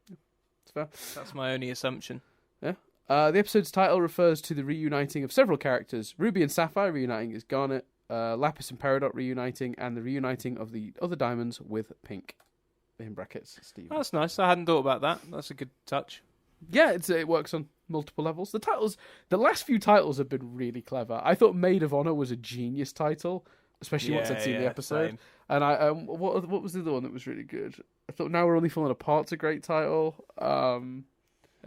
Speaker 2: It's fair.
Speaker 1: That's my only assumption.
Speaker 2: Yeah. The episode's title refers to the reuniting of several characters. Ruby and Sapphire reuniting as Garnet, Lapis and Peridot reuniting, and the reuniting of the other diamonds with Pink. In brackets, Steve.
Speaker 1: That's nice. I hadn't thought about that. That's a good touch.
Speaker 2: Yeah, it works on multiple levels. The last few titles have been really clever. I thought Maid of Honor was a genius title, especially once I'd seen the episode.
Speaker 1: Same.
Speaker 2: And I what was the other one that was really good? I thought Now We're Only Falling Apart's a great title.
Speaker 1: A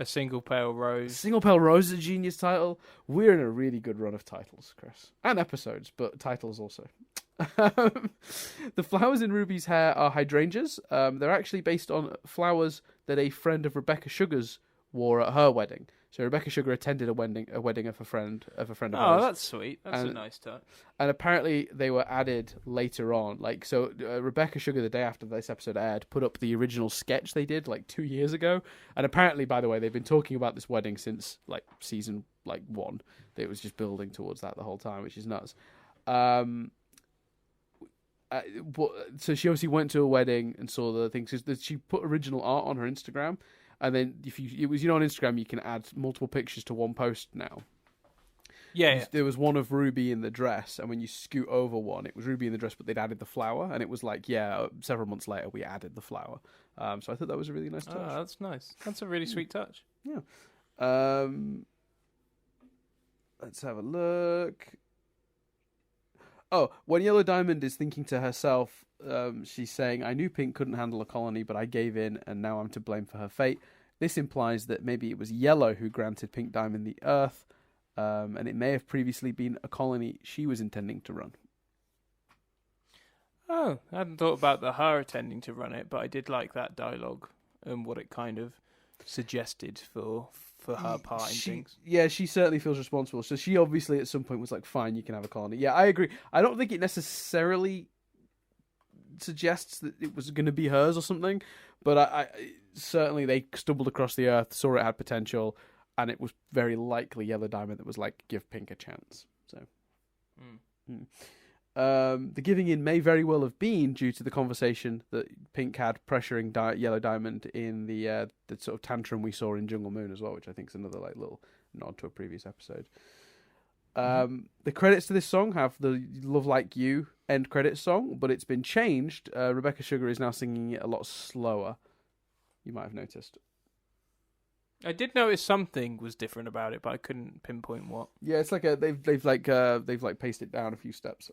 Speaker 1: Single Pale Rose.
Speaker 2: Single Pale Rose is a genius title. We're in a really good run of titles, Chris. And episodes, but titles also. The flowers in Ruby's hair are hydrangeas. They're actually based on flowers that a friend of Rebecca Sugar's wore at her wedding. So Rebecca Sugar attended a wedding of a friend of hers.
Speaker 1: Oh, that's sweet. That's a nice touch.
Speaker 2: And apparently they were added later on. Like, so Rebecca Sugar, the day after this episode aired, put up the original sketch they did like 2 years ago. And apparently, by the way, they've been talking about this wedding since like season 1. It was just building towards that the whole time, which is nuts. So she obviously went to a wedding and saw the things. She put original art on her Instagram. And then on Instagram you can add multiple pictures to one post now.
Speaker 1: Yeah.
Speaker 2: There was one of Ruby in the dress, and when you scoot over one, it was Ruby in the dress, but they'd added the flower, and it was like, several months later we added the flower. So I thought that was a really nice touch.
Speaker 1: Oh, that's nice. That's a really sweet touch.
Speaker 2: Yeah. Let's have a look. Oh, when Yellow Diamond is thinking to herself, she's saying, I knew Pink couldn't handle a colony, but I gave in, and now I'm to blame for her fate. This implies that maybe it was Yellow who granted Pink Diamond the Earth, and it may have previously been a colony she was intending to run.
Speaker 1: Oh, I hadn't thought about her intending to run it, but I did like that dialogue and what it kind of suggested for her part in things.
Speaker 2: Yeah, she certainly feels responsible. So she obviously at some point was like, fine, you can have a colony. Yeah, I agree. I don't think it necessarily suggests that it was going to be hers or something, but I certainly they stumbled across the Earth, saw it had potential, and it was very likely Yellow Diamond that was like, give Pink a chance. So, the giving in may very well have been due to the conversation that Pink had pressuring Yellow Diamond in the sort of tantrum we saw in Jungle Moon as well, which I think is another like little nod to a previous episode. The credits to this song have the Love Like You end credits song, but it's been changed. Rebecca Sugar is now singing it a lot slower. You might have noticed.
Speaker 1: I did notice something was different about it, but I couldn't pinpoint what.
Speaker 2: Yeah, it's like they've paced it down a few steps.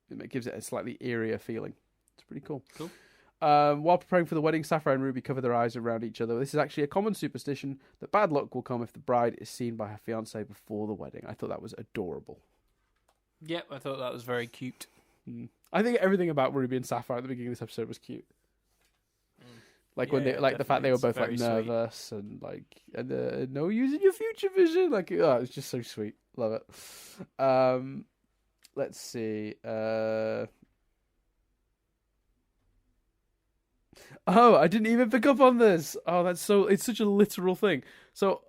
Speaker 2: It gives it a slightly eerier feeling. It's pretty cool.
Speaker 1: Cool.
Speaker 2: While preparing for the wedding, Sapphire and Ruby cover their eyes around each other. This is actually a common superstition that bad luck will come if the bride is seen by her fiancé before the wedding. I thought that was adorable.
Speaker 1: Yep, I thought that was very cute.
Speaker 2: I think everything about Ruby and Sapphire at the beginning of this episode was cute. Like when they, like the fact they were both like nervous and like no using your future vision. Like it's just so sweet. Love it. Let's see. Oh, I didn't even pick up on this. Oh, it's such a literal thing. So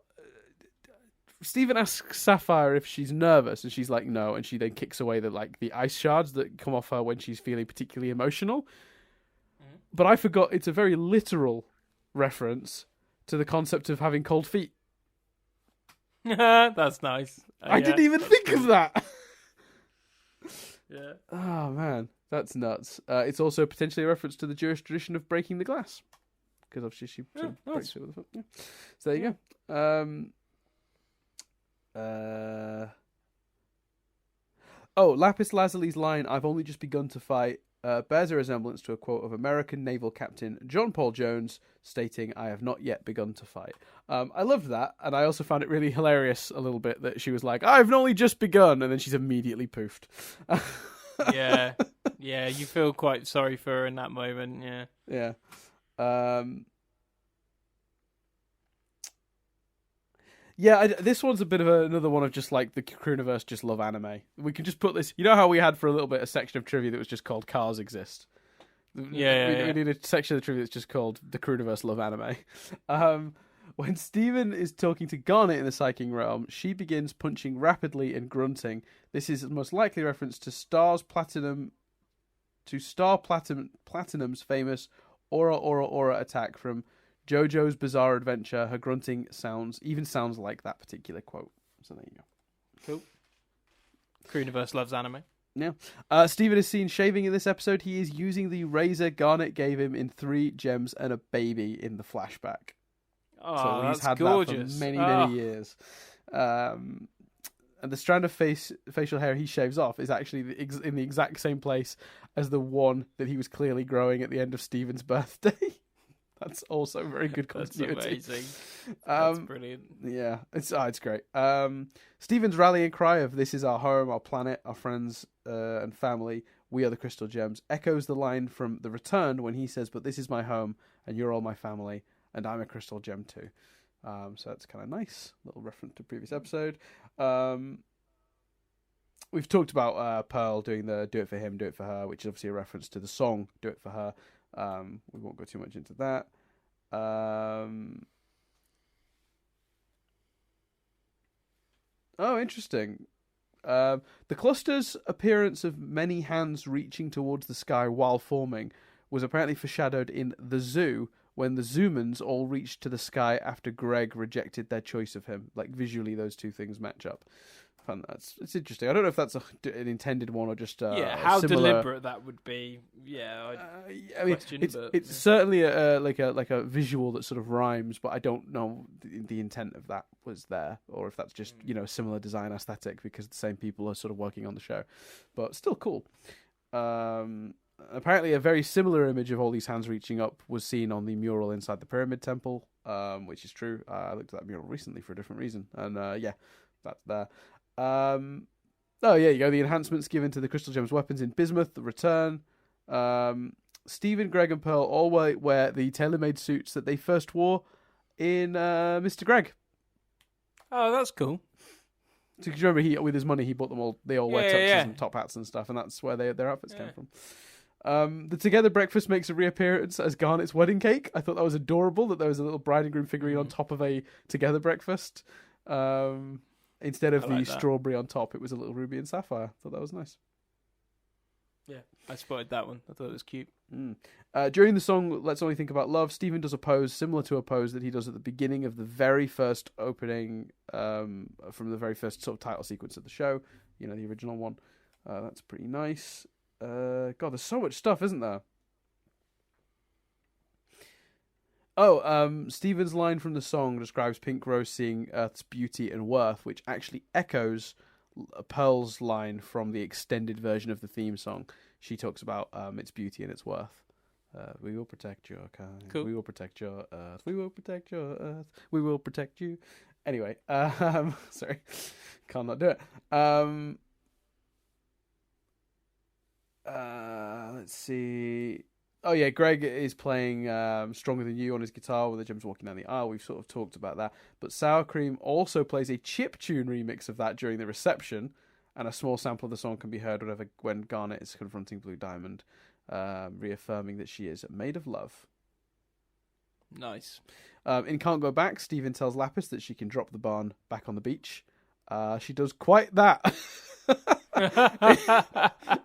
Speaker 2: Steven asks Sapphire if she's nervous, and she's like no, and she then kicks away the ice shards that come off her when she's feeling particularly emotional. But I forgot it's a very literal reference to the concept of having cold feet.
Speaker 1: That's nice.
Speaker 2: I didn't even think of that.
Speaker 1: Yeah.
Speaker 2: Oh man, that's nuts. It's also potentially a reference to the Jewish tradition of breaking the glass, because obviously she breaks it with a foot. Yeah. So there you go. Lapis Lazuli's line, "I've only just begun to fight," bears a resemblance to a quote of American naval captain John Paul Jones stating, "I have not yet begun to fight." I loved that, and I also found it really hilarious a little bit that she was like, "I've only just begun," and then she's immediately poofed.
Speaker 1: Yeah, you feel quite sorry for her in that moment,
Speaker 2: Yeah. This one's a bit of another one of just like the Crewniverse just love anime. We can just put this. You know how we had for a little bit a section of trivia that was just called "Cars Exist." We need a section of the trivia that's just called "The Crewniverse love anime." When Steven is talking to Garnet in the Psychic Realm, she begins punching rapidly and grunting. This is most likely reference to Star Platinum's famous Aura attack from JoJo's Bizarre Adventure. Her grunting sounds like that particular quote. So there you go.
Speaker 1: Cool. Crewniverse loves anime.
Speaker 2: Yeah. Steven is seen shaving in this episode. He is using the razor Garnet gave him in 3 gems and a baby in the flashback.
Speaker 1: Oh,
Speaker 2: so he's had
Speaker 1: gorgeous.
Speaker 2: That for many years. And the strand of facial hair he shaves off is actually in the exact same place as the one that he was clearly growing at the end of Steven's birthday. That's also very good continuity.
Speaker 1: That's amazing. That's brilliant.
Speaker 2: Yeah, it's great. Steven's rallying cry of "This is our home, our planet, our friends and family. We are the Crystal Gems" echoes the line from The Return when he says, "But this is my home, and you're all my family, and I'm a Crystal Gem too." So that's kind of nice. Little reference to previous episode. We've talked about Pearl doing the "Do It For Him, Do It For Her," which is obviously a reference to the song "Do It For Her." We won't go too much into that. Interesting. The cluster's appearance of many hands reaching towards the sky while forming was apparently foreshadowed in The Zoo, when the Zoomans all reached to the sky after Greg rejected their choice of him. Like, visually, those two things match up. It's interesting. I don't know if that's an intended one or just
Speaker 1: how
Speaker 2: similar...
Speaker 1: deliberate that would be.
Speaker 2: It's certainly like a visual that sort of rhymes, but I don't know the intent of that was there, or if that's just a similar design aesthetic because the same people are sort of working on the show, but still cool. Apparently, a very similar image of all these hands reaching up was seen on the mural inside the Pyramid Temple, which is true. I looked at that mural recently for a different reason, and that's there. You go. The enhancements given to the Crystal Gems weapons in Bismuth, The Return. Steven, Greg, and Pearl all wear the tailor-made suits that they first wore in Mr. Greg.
Speaker 1: Oh, that's cool.
Speaker 2: So, you remember, with his money, he bought them all. They all wear tuxes and top hats and stuff, and that's where their outfits came from. The Together breakfast makes a reappearance as Garnet's wedding cake. I thought that was adorable, that there was a little bride and groom figurine on top of a Together breakfast. Instead of the strawberry on top, it was a little ruby and sapphire. I thought that was nice.
Speaker 1: Yeah, I spotted that one. I thought it was cute.
Speaker 2: During the song "Let's Only Think About Love," Steven does a pose similar to a pose that he does at the beginning of the very first opening, from the very first sort of title sequence of the show. The original one. That's pretty nice. God, there's so much stuff, isn't there? Steven's line from the song describes Pink Rose seeing Earth's beauty and worth, which actually echoes Pearl's line from the extended version of the theme song. She talks about its beauty and its worth. We will protect your kind. Cool. We will protect your Earth. We will protect your Earth. We will protect you. Anyway, sorry. Can't not do it. Let's see. Oh yeah, Greg is playing Stronger Than You on his guitar with the drums walking down the aisle. We've sort of talked about that. But Sour Cream also plays a chiptune remix of that during the reception, and a small sample of the song can be heard when Garnet is confronting Blue Diamond, reaffirming that she is made of love.
Speaker 1: Nice.
Speaker 2: In Can't Go Back, Steven tells Lapis that she can drop the barn back on the beach. She does quite that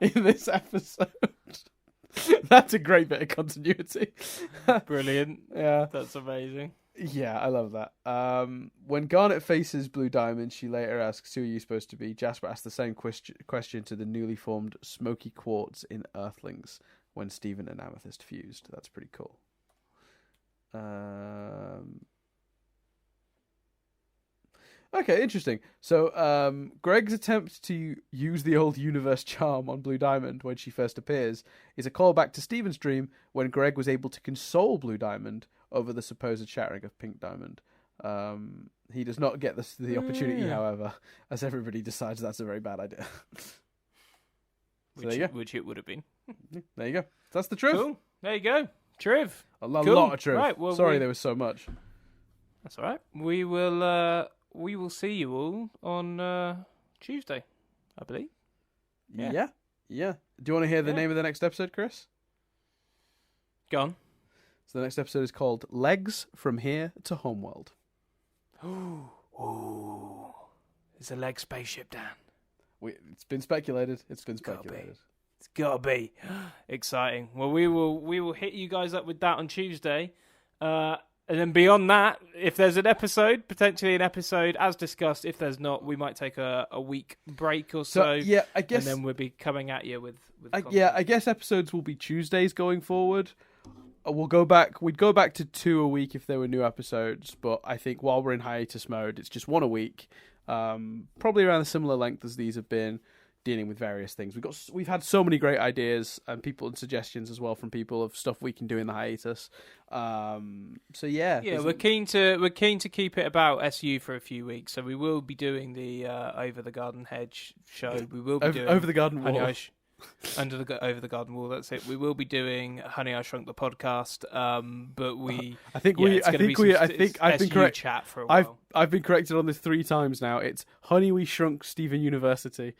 Speaker 2: in this episode. That's a great bit of continuity.
Speaker 1: Brilliant.
Speaker 2: Yeah.
Speaker 1: That's amazing.
Speaker 2: Yeah, I love that. When Garnet faces Blue Diamond, she later asks, who are you supposed to be? Jasper asks the same question to the newly formed Smoky Quartz in Earthlings when Steven and Amethyst fused. That's pretty cool. Okay, interesting. So, Greg's attempt to use the old universe charm on Blue Diamond when she first appears is a callback to Steven's dream when Greg was able to console Blue Diamond over the supposed shattering of Pink Diamond. He does not get the opportunity, however, as everybody decides that's a very bad idea.
Speaker 1: Which it would have been.
Speaker 2: There you go. That's the truth.
Speaker 1: Cool. There you go. Triv.
Speaker 2: A lot of truth.
Speaker 1: Right, well,
Speaker 2: sorry there was so much.
Speaker 1: That's all right. We will see you all on Tuesday, I believe.
Speaker 2: Yeah. Do you want to hear the name of the next episode, Chris?
Speaker 1: Go on.
Speaker 2: So the next episode is called Legs From Here to Homeworld.
Speaker 1: Ooh. It's a leg spaceship, Dan.
Speaker 2: It's been speculated. It's
Speaker 1: gotta be exciting. Well, we will hit you guys up with that on Tuesday. And then beyond that, if there's an episode, potentially an episode, as discussed. If there's not, we might take a week break or so.
Speaker 2: Yeah, I guess.
Speaker 1: And then we'll be coming at you with
Speaker 2: I guess episodes will be Tuesdays going forward. We'd go back to 2 a week if there were new episodes. But I think while we're in hiatus mode, it's just 1 a week. Probably around a similar length as these have been, dealing with various things. We've had so many great ideas and suggestions as well from people of stuff we can do in the hiatus. So yeah,
Speaker 1: we're keen to keep it about SU for a few weeks. So we will be doing the Over the Garden Hedge show. We will be doing
Speaker 2: Over the Garden Wall.
Speaker 1: Over the Garden Wall. That's it. We will be doing Honey I Shrunk the Podcast. But
Speaker 2: I've been correct.
Speaker 1: Chat for a while.
Speaker 2: I've been corrected on this 3 times now. It's Honey We Shrunk Steven University.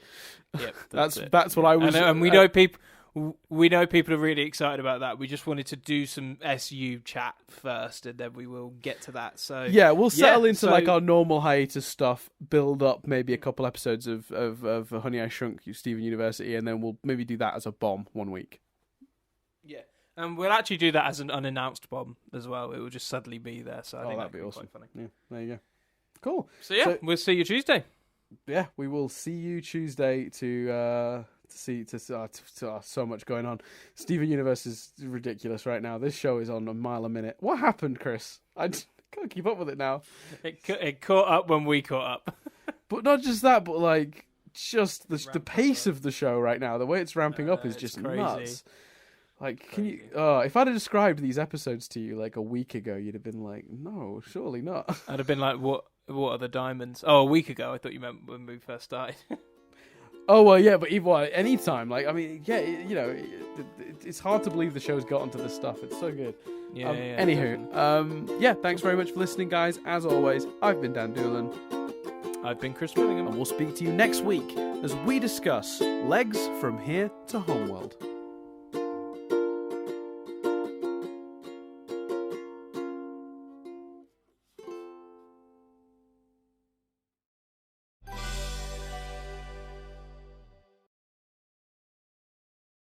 Speaker 1: Yep,
Speaker 2: that's what I was.
Speaker 1: And we know people. We know people are really excited about that. We just wanted to do some SU chat first, and then we will get to that. So
Speaker 2: yeah, we'll settle into like our normal hiatus stuff, build up maybe a couple episodes of Honey I Shrunk Steven University, and then we'll maybe do that as a bomb 1 week.
Speaker 1: Yeah, and we'll actually do that as an unannounced bomb as well. It will just suddenly be there. So I think
Speaker 2: that'd be awesome.
Speaker 1: Quite funny.
Speaker 2: Yeah, there you go. Cool.
Speaker 1: So we'll see you Tuesday.
Speaker 2: Yeah, we will see you Tuesday to so much going on. Steven Universe is ridiculous right now. This show is on a mile a minute. What happened, Chris? I can't keep up with it now.
Speaker 1: It caught up when we caught up.
Speaker 2: But not just that, but like just the pace of the show right now. The way it's ramping up is just
Speaker 1: crazy.
Speaker 2: Nuts. Like, can you? If I'd have described these episodes to you like a week ago, you'd have been like, "No, surely not."
Speaker 1: I'd have been like, "What are the diamonds?" Oh, a week ago. I thought you meant when we first started.
Speaker 2: Oh well, yeah, but even any time, like I mean, yeah, it's hard to believe the show's got onto this stuff. It's so good.
Speaker 1: Yeah.
Speaker 2: Anywho, thanks very much for listening, guys. As always, I've been Dan Doolan.
Speaker 1: I've been Chris Willingham,
Speaker 2: and we'll speak to you next week as we discuss Legs From Here to Homeworld.